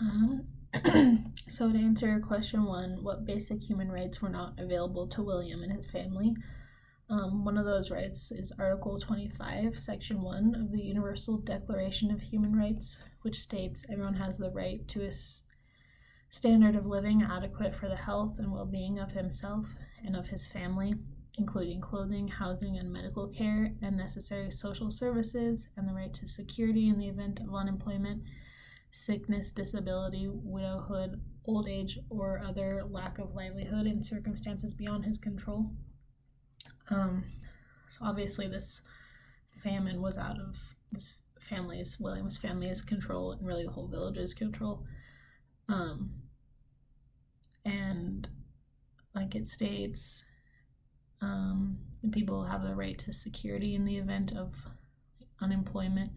Um, so to answer question one, what basic human rights were not available to William and his family? One of those rights is Article 25, Section 1 of the Universal Declaration of Human Rights, which states everyone has the right to a standard of living adequate for the health and well-being of himself and of his family, including clothing, housing, and medical care, and necessary social services, and the right to security in the event of unemployment, sickness, disability, widowhood, old age, or other lack of livelihood in circumstances beyond his control. So obviously this famine was out of William's family's control, and really the whole village's control. And like it states, people have the right to security in the event of unemployment.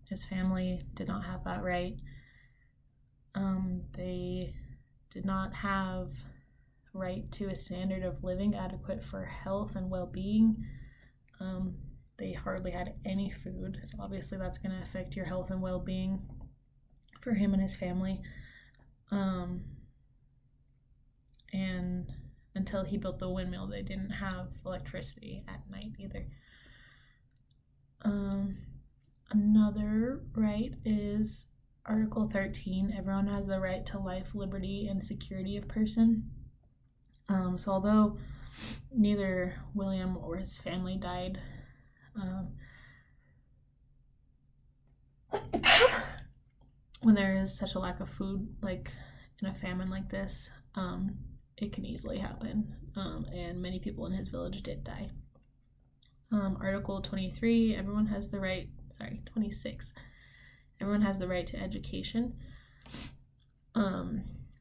His family did not have that right. They did not have right to a standard of living adequate for health and well-being. They hardly had any food, so obviously that's going to affect your health and well-being for him and his family. And until he built the windmill, they didn't have electricity at night either. Another right is Article 13. Everyone has the right to life, liberty, and security of person. So although neither William or his family died, when there is such a lack of food, like in a famine like this, it can easily happen, and many people in his village did die. Article 23, 26, everyone has the right to education.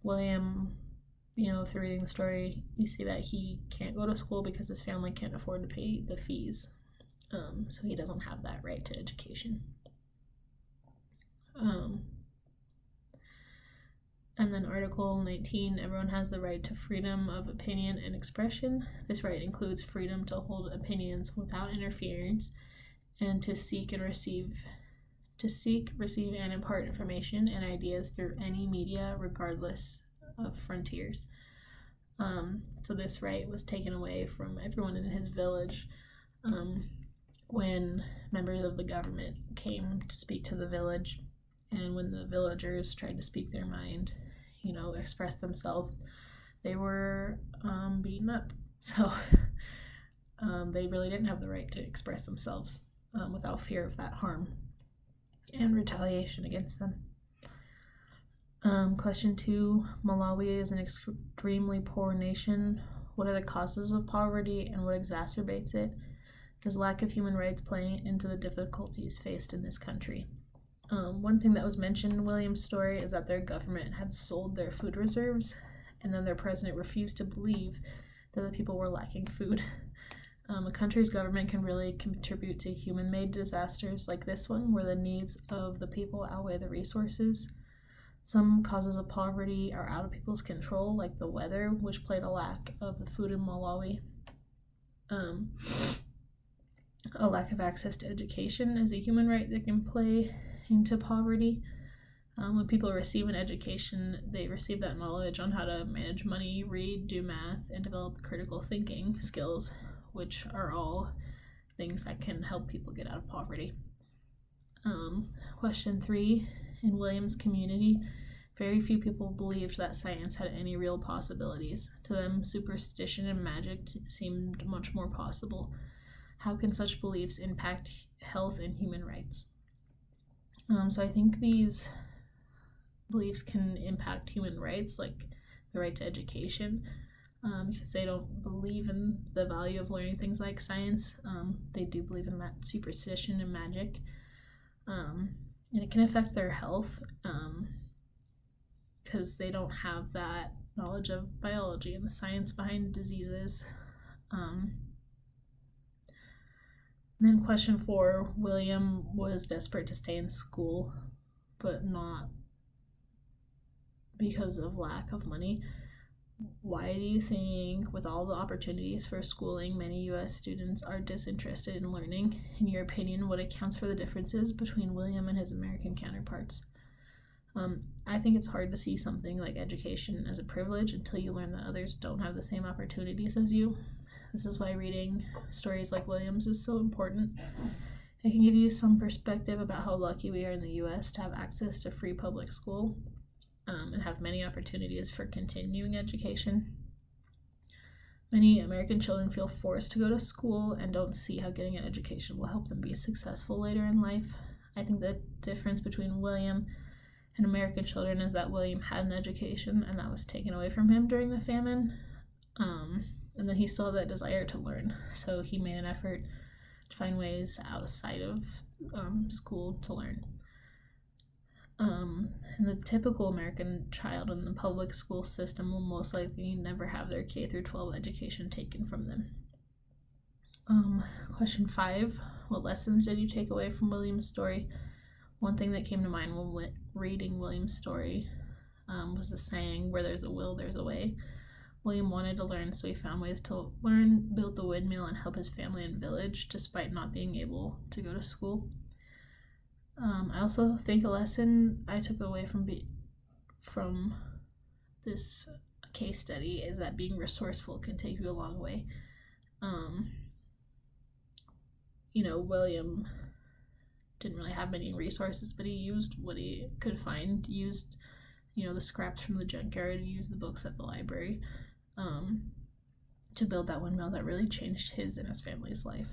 William, through reading the story, you see that he can't go to school because his family can't afford to pay the fees, so he doesn't have that right to education. And then Article 19, everyone has the right to freedom of opinion and expression. This right includes freedom to hold opinions without interference, and to seek, receive, and impart information and ideas through any media, regardless of frontiers. So this right was taken away from everyone in his village when members of the government came to speak to the village, and when the villagers tried to speak their mind, express themselves, they were beaten up. So they really didn't have the right to express themselves without fear of that harm and retaliation against them. Question 2, Malawi is an extremely poor nation. What are the causes of poverty and what exacerbates it? Does lack of human rights play into the difficulties faced in this country? One thing that was mentioned in William's story is that their government had sold their food reserves, and then their president refused to believe that the people were lacking food. A country's government can really contribute to human-made disasters like this one, where the needs of the people outweigh the resources. Some causes of poverty are out of people's control, like the weather, which played a lack of food in Malawi. A lack of access to education is a human right that can play into poverty. When people receive an education, they receive that knowledge on how to manage money, read, do math, and develop critical thinking skills, which are all things that can help people get out of poverty. Question 3, in William's community, very few people believed that science had any real possibilities. To them, superstition and magic seemed much more possible. How can such beliefs impact health and human rights? So I think these beliefs can impact human rights, like the right to education, because they don't believe in the value of learning things like science. They do believe in superstition and magic, and it can affect their health because they don't have that knowledge of biology and the science behind diseases. And then question 4, William was desperate to stay in school, but not because of lack of money. Why do you think, with all the opportunities for schooling, many U.S. students are disinterested in learning? In your opinion, what accounts for the differences between William and his American counterparts? I think it's hard to see something like education as a privilege until you learn that others don't have the same opportunities as you. This is why reading stories like William's is so important. It can give you some perspective about how lucky we are in the US to have access to free public school and have many opportunities for continuing education. Many American children feel forced to go to school and don't see how getting an education will help them be successful later in life. I think the difference between William and American children is that William had an education and that was taken away from him during the famine. And then he still had that desire to learn, so he made an effort to find ways outside of school to learn. And the typical American child in the public school system will most likely never have their K through 12 education taken from them. Question 5, what lessons did you take away from William's story? One thing that came to mind when reading William's story was the saying, where there's a will, there's a way. William wanted to learn, so he found ways to learn, build the windmill, and help his family and village despite not being able to go to school. I also think a lesson I took away from this case study is that being resourceful can take you a long way. William didn't really have many resources, but he used what he could find, used the scraps from the junkyard, used the books at the library to build that windmill that really changed his and his family's life.